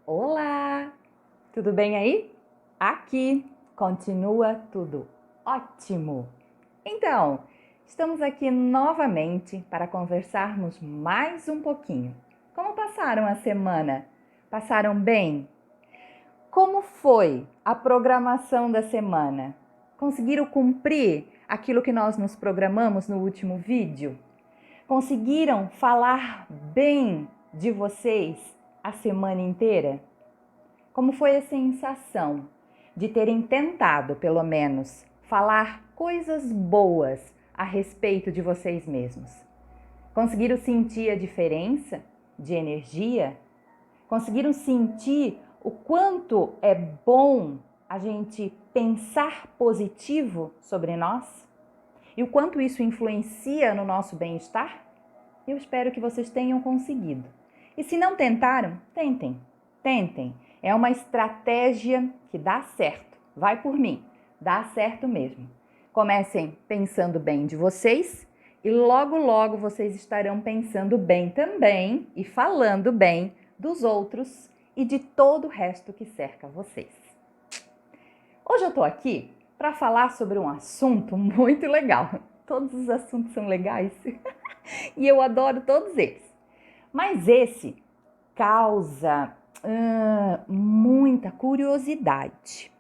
Olá! Tudo bem aí? Aqui continua tudo ótimo! Então, estamos aqui novamente para conversarmos mais um pouquinho. Como passaram a semana? Passaram bem? Como foi a programação da semana? Conseguiram cumprir aquilo que nós nos programamos no último vídeo? Conseguiram falar bem de vocês a semana inteira? Como foi a sensação de terem tentado, pelo menos, falar coisas boas a respeito de vocês mesmos? Conseguiram sentir a diferença de energia? Conseguiram sentir o quanto é bom a gente pensar positivo sobre nós? E o quanto isso influencia no nosso bem-estar? Eu espero que vocês tenham conseguido. E se não tentaram, tentem. Tentem. É uma estratégia que dá certo. Vai por mim. Dá certo mesmo. Comecem pensando bem de vocês e logo, logo vocês estarão pensando bem também e falando bem dos outros e de todo o resto que cerca vocês. Hoje eu tô aqui para falar sobre um assunto muito legal. Todos os assuntos são legais e eu adoro todos eles. Mas esse causa muita curiosidade,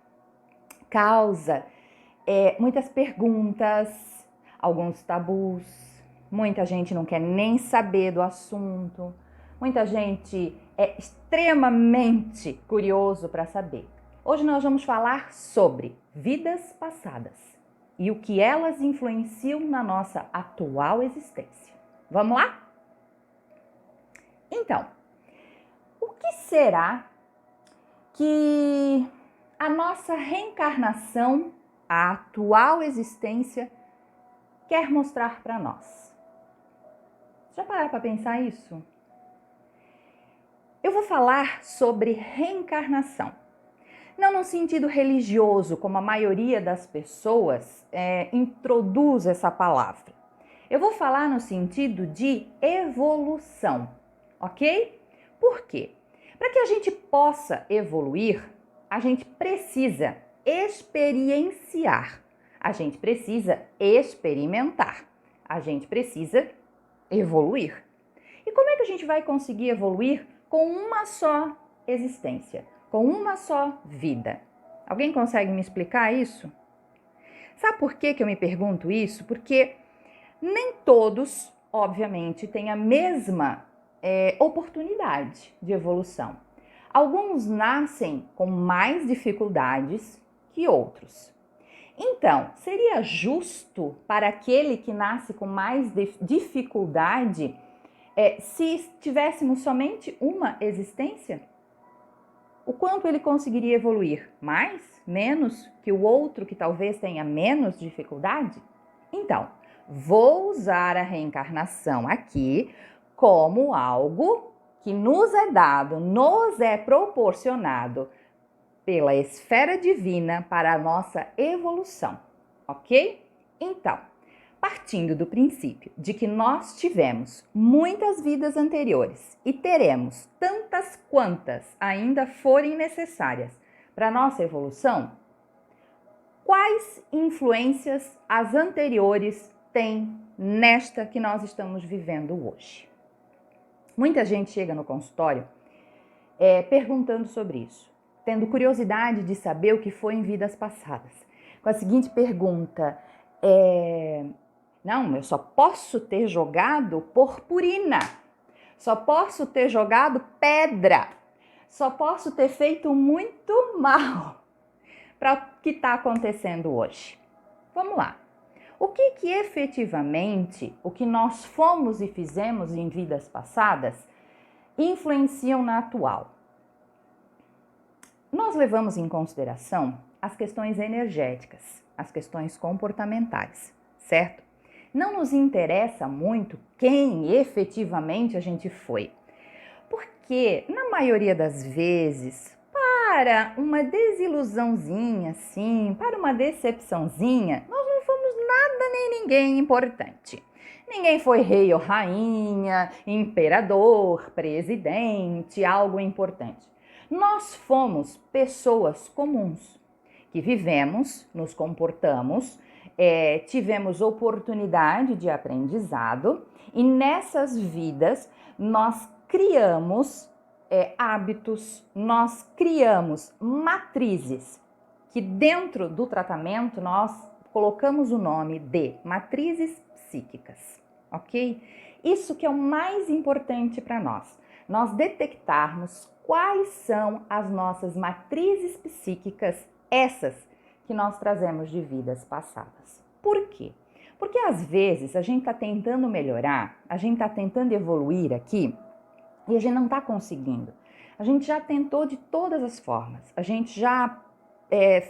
causa muitas perguntas, alguns tabus, muita gente não quer nem saber do assunto, muita gente é extremamente curioso para saber. Hoje nós vamos falar sobre vidas passadas e o que elas influenciam na nossa atual existência. Vamos lá? Então, o que será que a nossa reencarnação, a atual existência, quer mostrar para nós? Já pararam para pensar isso? Eu vou falar sobre reencarnação. Não no sentido religioso, como a maioria das pessoas introduz essa palavra. Eu vou falar no sentido de evolução, ok? Por quê? Para que a gente possa evoluir, a gente precisa experienciar, a gente precisa experimentar, a gente precisa evoluir. E como é que a gente vai conseguir evoluir com uma só existência, com uma só vida? Alguém consegue me explicar isso? Sabe por que eu me pergunto isso? Porque nem todos, obviamente, têm a mesma oportunidade de evolução. Alguns nascem com mais dificuldades que outros. Então, seria justo para aquele que nasce com mais dificuldade se tivéssemos somente uma existência? O quanto ele conseguiria evoluir? Mais? Menos que o outro que talvez tenha menos dificuldade? Então, vou usar a reencarnação aqui como algo que nos é dado, nos é proporcionado pela esfera divina para a nossa evolução, ok? Então, partindo do princípio de que nós tivemos muitas vidas anteriores e teremos tantas quantas ainda forem necessárias para a nossa evolução, quais influências as anteriores têm nesta que nós estamos vivendo hoje? Muita gente chega no consultório perguntando sobre isso, tendo curiosidade de saber o que foi em vidas passadas. Com a seguinte pergunta: não, eu só posso ter jogado purpurina, só posso ter jogado pedra, só posso ter feito muito mal para o que está acontecendo hoje. Vamos lá. O que efetivamente o que nós fomos e fizemos em vidas passadas influenciam na atual? Nós levamos em consideração as questões energéticas, as questões comportamentais, certo? Não nos interessa muito quem efetivamente a gente foi, porque na maioria das vezes, para uma desilusãozinha assim, para uma decepçãozinha, nós não fomos nada nem ninguém importante. Ninguém foi rei ou rainha, imperador, presidente, algo importante. Nós fomos pessoas comuns, que vivemos, nos comportamos, tivemos oportunidade de aprendizado e nessas vidas nós criamos hábitos, nós criamos matrizes, que dentro do tratamento nós colocamos o nome de matrizes psíquicas, ok? Isso que é o mais importante para nós detectarmos quais são as nossas matrizes psíquicas, essas que nós trazemos de vidas passadas. Por quê? Porque às vezes a gente está tentando melhorar, a gente está tentando evoluir aqui e a gente não está conseguindo. A gente já tentou de todas as formas, a gente já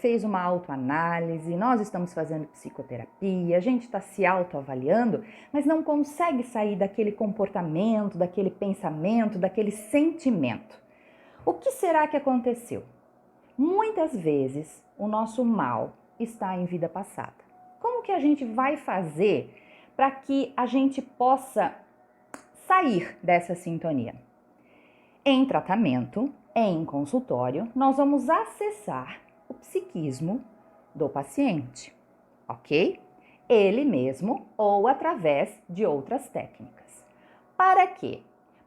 fez uma autoanálise, nós estamos fazendo psicoterapia, a gente está se autoavaliando, mas não consegue sair daquele comportamento, daquele pensamento, daquele sentimento. O que será que aconteceu? Muitas vezes o nosso mal está em vida passada. Como que a gente vai fazer para que a gente possa sair dessa sintonia? Em tratamento, em consultório, nós vamos acessar o psiquismo do paciente, ok? Ele mesmo ou através de outras técnicas. Para quê?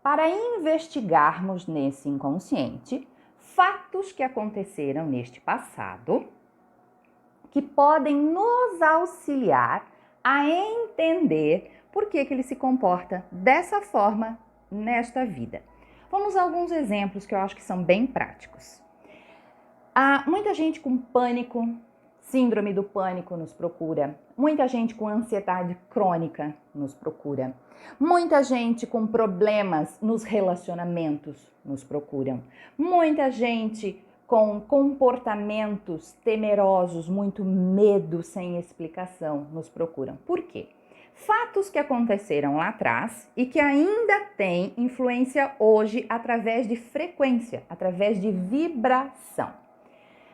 Para investigarmos nesse inconsciente fatos que aconteceram neste passado que podem nos auxiliar a entender por que ele se comporta dessa forma nesta vida. Vamos a alguns exemplos que eu acho que são bem práticos. Há muita gente com pânico, síndrome do pânico nos procura. Muita gente com ansiedade crônica nos procura. Muita gente com problemas nos relacionamentos nos procuram. Muita gente com comportamentos temerosos, muito medo sem explicação nos procuram. Por quê? Fatos que aconteceram lá atrás e que ainda têm influência hoje através de frequência, através de vibração.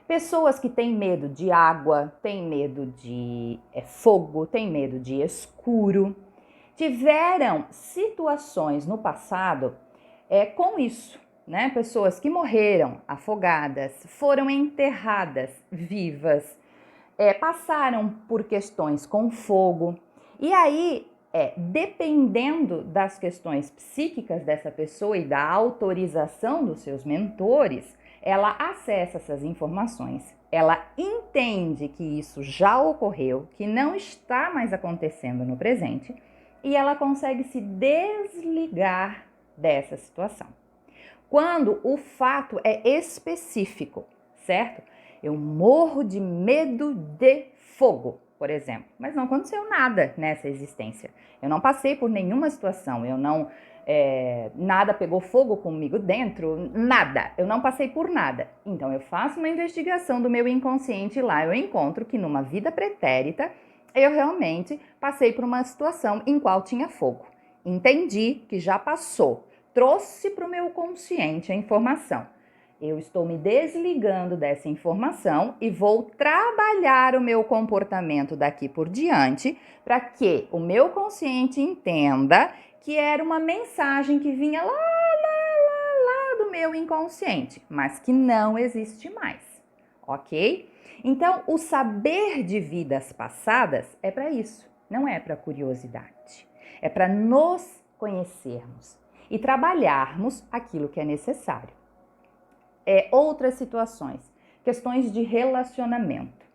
Pessoas que têm medo de água, têm medo de fogo, têm medo de escuro, tiveram situações no passado com isso, né? Pessoas que morreram afogadas, foram enterradas vivas, passaram por questões com fogo. E aí, dependendo das questões psíquicas dessa pessoa e da autorização dos seus mentores, ela acessa essas informações, ela entende que isso já ocorreu, que não está mais acontecendo no presente, e ela consegue se desligar dessa situação. Quando o fato é específico, certo? Eu morro de medo de fogo, por exemplo, mas não aconteceu nada nessa existência. Eu não passei por nenhuma situação, nada pegou fogo comigo dentro, nada, eu não passei por nada. Então eu faço uma investigação do meu inconsciente e lá eu encontro que numa vida pretérita eu realmente passei por uma situação em qual tinha fogo. Entendi que já passou, trouxe para o meu consciente a informação. Eu estou me desligando dessa informação e vou trabalhar o meu comportamento daqui por diante para que o meu consciente entenda que era uma mensagem que vinha lá do meu inconsciente, mas que não existe mais, ok? Então, o saber de vidas passadas é para isso, não é para curiosidade. É para nos conhecermos e trabalharmos aquilo que é necessário. Outras situações, questões de relacionamento.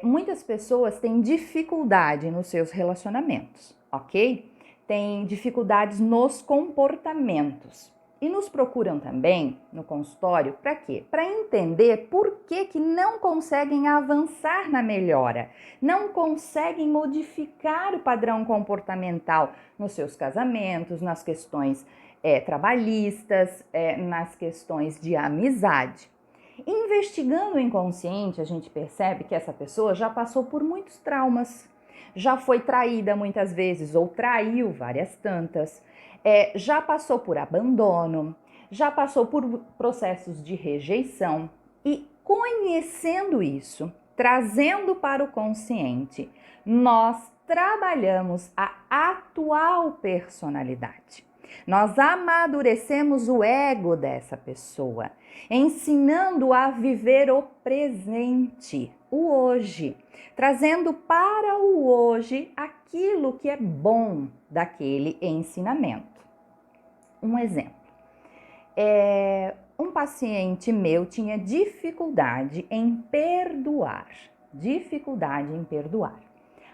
Muitas pessoas têm dificuldade nos seus relacionamentos, ok? Têm dificuldades nos comportamentos. E nos procuram também no consultório para quê? Para entender por que não conseguem avançar na melhora, não conseguem modificar o padrão comportamental nos seus casamentos, nas questões trabalhistas, nas questões de amizade. Investigando o inconsciente, a gente percebe que essa pessoa já passou por muitos traumas, já foi traída muitas vezes ou traiu várias tantas, já passou por abandono, já passou por processos de rejeição e conhecendo isso, trazendo para o consciente, nós trabalhamos a atual personalidade. Nós amadurecemos o ego dessa pessoa, ensinando a viver o presente, o hoje, trazendo para o hoje aquilo que é bom daquele ensinamento. Um exemplo. Um paciente meu tinha dificuldade em perdoar.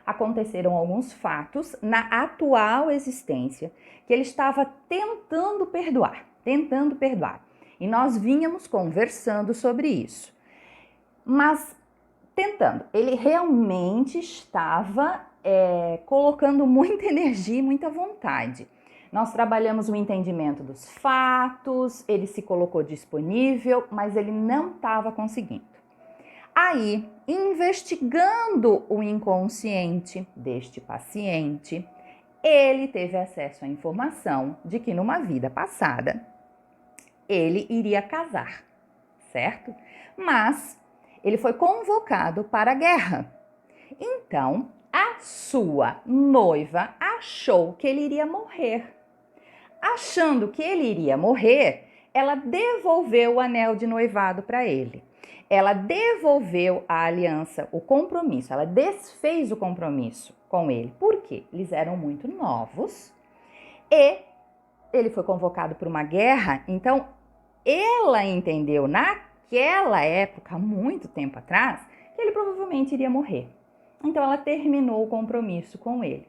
Aconteceram alguns fatos na atual existência que ele estava tentando perdoar. E nós vínhamos conversando sobre isso. Mas tentando, ele realmente estava colocando muita energia e muita vontade. Nós trabalhamos o entendimento dos fatos, ele se colocou disponível, mas ele não estava conseguindo. Aí, investigando o inconsciente deste paciente, ele teve acesso à informação de que numa vida passada ele iria casar, certo? Mas ele foi convocado para a guerra. Então, a sua noiva achou que ele iria morrer. Achando que ele iria morrer, ela devolveu o anel de noivado para ele. Ela devolveu a aliança, o compromisso, ela desfez o compromisso com ele. Por quê? Eles eram muito novos e ele foi convocado para uma guerra, então ela entendeu naquela época, muito tempo atrás, que ele provavelmente iria morrer. Então ela terminou o compromisso com ele.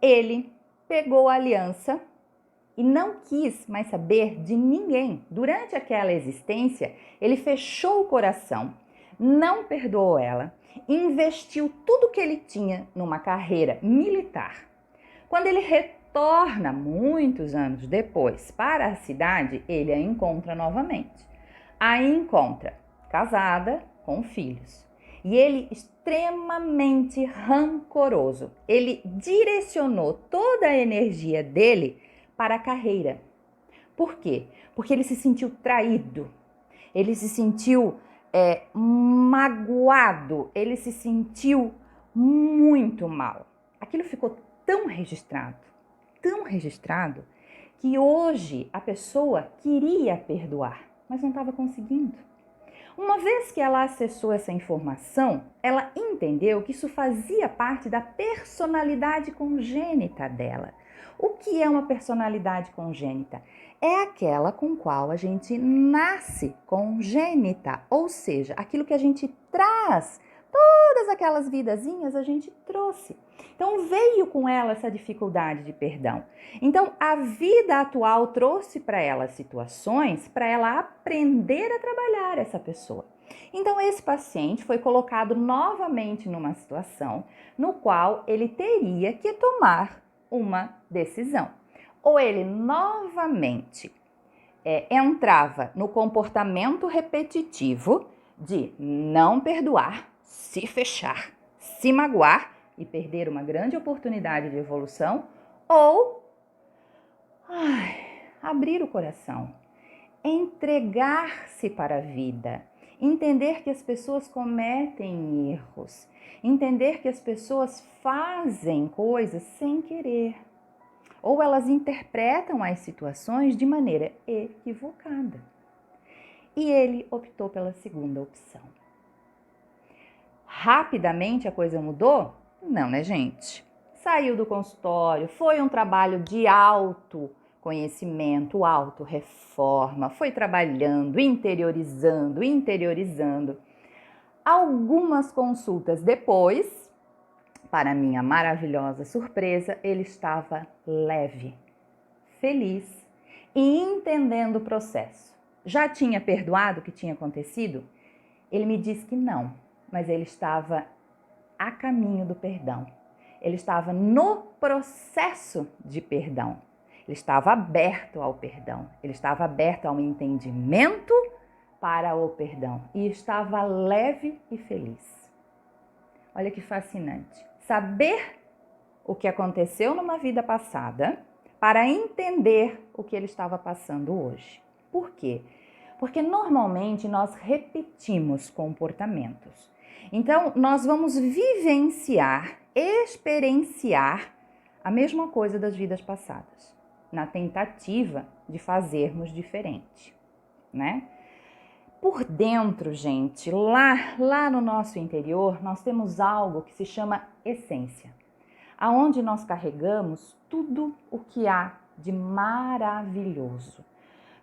Ele pegou a aliança e não quis mais saber de ninguém. Durante aquela existência, ele fechou o coração, não perdoou ela, investiu tudo que ele tinha numa carreira militar. Quando ele retorna, muitos anos depois, para a cidade, ele a encontra novamente. A encontra casada, com filhos. E ele, extremamente rancoroso, ele direcionou toda a energia dele para a carreira. Por quê? Porque ele se sentiu traído, ele se sentiu magoado, ele se sentiu muito mal. Aquilo ficou tão registrado, que hoje a pessoa queria perdoar, mas não estava conseguindo. Uma vez que ela acessou essa informação, ela entendeu que isso fazia parte da personalidade congênita dela. O que é uma personalidade congênita? É aquela com qual a gente nasce congênita, ou seja, aquilo que a gente traz, todas aquelas vidazinhas a gente trouxe. Então veio com ela essa dificuldade de perdão. Então a vida atual trouxe para ela situações para ela aprender a trabalhar essa pessoa. Então esse paciente foi colocado novamente numa situação no qual ele teria que tomar uma decisão. Ou ele novamente entrava no comportamento repetitivo de não perdoar, se fechar, se magoar e perder uma grande oportunidade de evolução, ou abrir o coração, entregar-se para a vida, entender que as pessoas cometem erros, entender que as pessoas fazem coisas sem querer, ou elas interpretam as situações de maneira equivocada. E ele optou pela segunda opção. Rapidamente a coisa mudou? Não, né, gente? Saiu do consultório, foi um trabalho de autoconhecimento, autorreforma, foi trabalhando, interiorizando. Algumas consultas depois, para minha maravilhosa surpresa, ele estava leve, feliz e entendendo o processo. Já tinha perdoado o que tinha acontecido? Ele me disse que não, mas ele estava a caminho do perdão. Ele estava no processo de perdão. Ele estava aberto ao perdão. Ele estava aberto ao entendimento para o perdão. E estava leve e feliz. Olha que fascinante. Saber o que aconteceu numa vida passada para entender o que ele estava passando hoje. Por quê? Porque normalmente nós repetimos comportamentos. Então, nós vamos vivenciar, experienciar a mesma coisa das vidas passadas. na tentativa de fazermos diferente, né? Por dentro, gente, lá no nosso interior, nós temos algo que se chama essência, aonde nós carregamos tudo o que há de maravilhoso.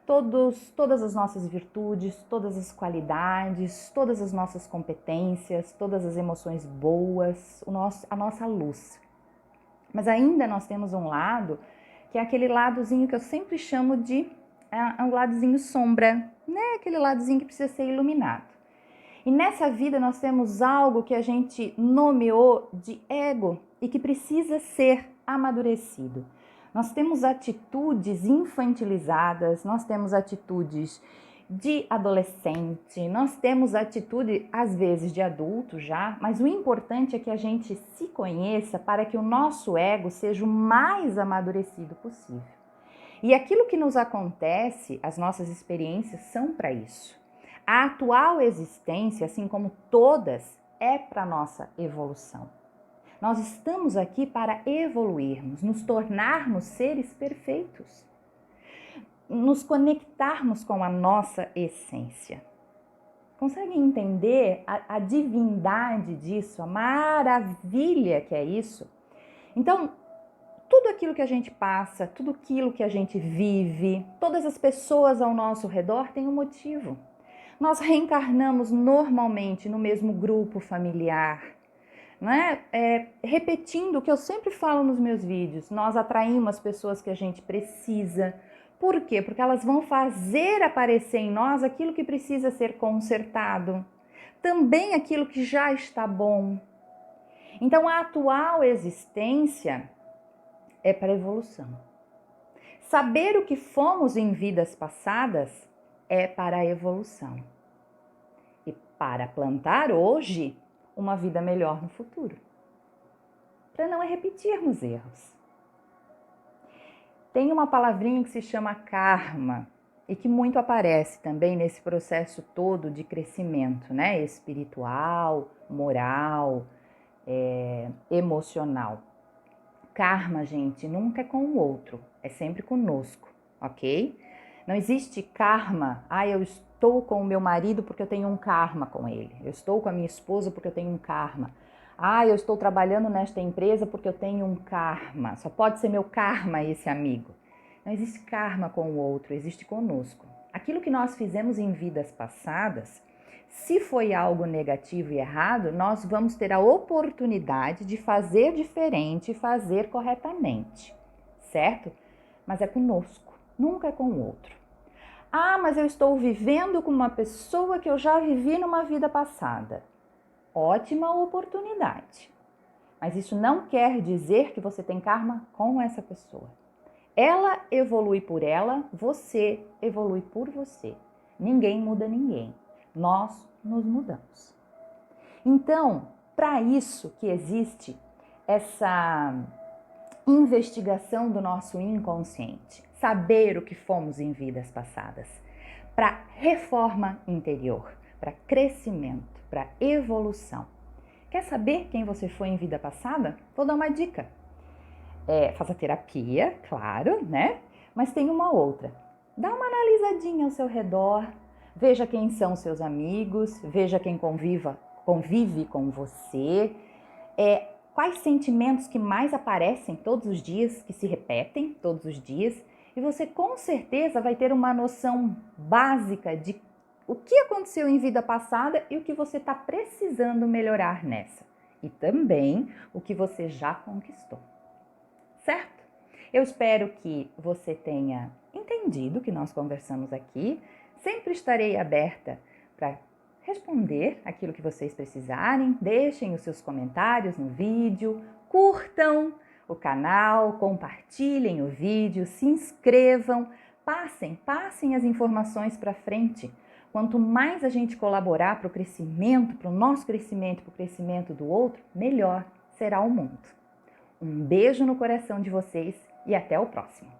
Todas as nossas virtudes, todas as qualidades, todas as nossas competências, todas as emoções boas, a nossa luz. Mas ainda nós temos um lado, que é aquele ladozinho que eu sempre chamo de um ladozinho sombra, né? Aquele ladozinho que precisa ser iluminado. E nessa vida nós temos algo que a gente nomeou de ego e que precisa ser amadurecido. Nós temos atitudes infantilizadas, nós temos atitudes de adolescente, nós temos atitude às vezes de adulto já, mas o importante é que a gente se conheça para que o nosso ego seja o mais amadurecido possível. E aquilo que nos acontece, as nossas experiências são para isso. A atual existência, assim como todas, é para nossa evolução. Nós estamos aqui para evoluirmos, nos tornarmos seres perfeitos, nos conectarmos com a nossa essência. Conseguem entender a divindade disso, a maravilha que é isso? Então, tudo aquilo que a gente passa, tudo aquilo que a gente vive, todas as pessoas ao nosso redor têm um motivo. Nós reencarnamos normalmente no mesmo grupo familiar, né? Repetindo o que eu sempre falo nos meus vídeos, nós atraímos as pessoas que a gente precisa. Por quê? Porque elas vão fazer aparecer em nós aquilo que precisa ser consertado, também aquilo que já está bom. Então a atual existência é para evolução. Saber o que fomos em vidas passadas é para a evolução. E para plantar hoje uma vida melhor no futuro, para não repetirmos erros. Tem uma palavrinha que se chama karma e que muito aparece também nesse processo todo de crescimento, né? Espiritual, moral, emocional. Karma, gente, nunca é com o outro, é sempre conosco, ok? Não existe karma, eu estou com o meu marido porque eu tenho um karma com ele. Eu estou com a minha esposa porque eu tenho um karma. Eu estou trabalhando nesta empresa porque eu tenho um karma. Só pode ser meu karma esse amigo. Não existe karma com o outro, existe conosco. Aquilo que nós fizemos em vidas passadas, se foi algo negativo e errado, nós vamos ter a oportunidade de fazer diferente e fazer corretamente, certo? Mas é conosco, nunca é com o outro. Mas eu estou vivendo com uma pessoa que eu já vivi numa vida passada. Ótima oportunidade. Mas isso não quer dizer que você tem karma com essa pessoa. Ela evolui por ela, você evolui por você. Ninguém muda ninguém. Nós nos mudamos. Então, para isso que existe essa investigação do nosso inconsciente, saber o que fomos em vidas passadas, para reforma interior, para crescimento, para evolução. Quer saber quem você foi em vida passada? Vou dar uma dica. Faça terapia, claro, né? Mas tem uma outra. Dá uma analisadinha ao seu redor, veja quem são seus amigos, veja quem convive com você, quais sentimentos que mais aparecem todos os dias, que se repetem todos os dias, e você com certeza vai ter uma noção básica de o que aconteceu em vida passada e o que você está precisando melhorar nessa. E também o que você já conquistou. Certo? Eu espero que você tenha entendido o que nós conversamos aqui. Sempre estarei aberta para responder aquilo que vocês precisarem. Deixem os seus comentários no vídeo, curtam o canal, compartilhem o vídeo, se inscrevam, passem as informações para frente. Quanto mais a gente colaborar para o crescimento, para o nosso crescimento, para o crescimento do outro, melhor será o mundo. Um beijo no coração de vocês e até o próximo.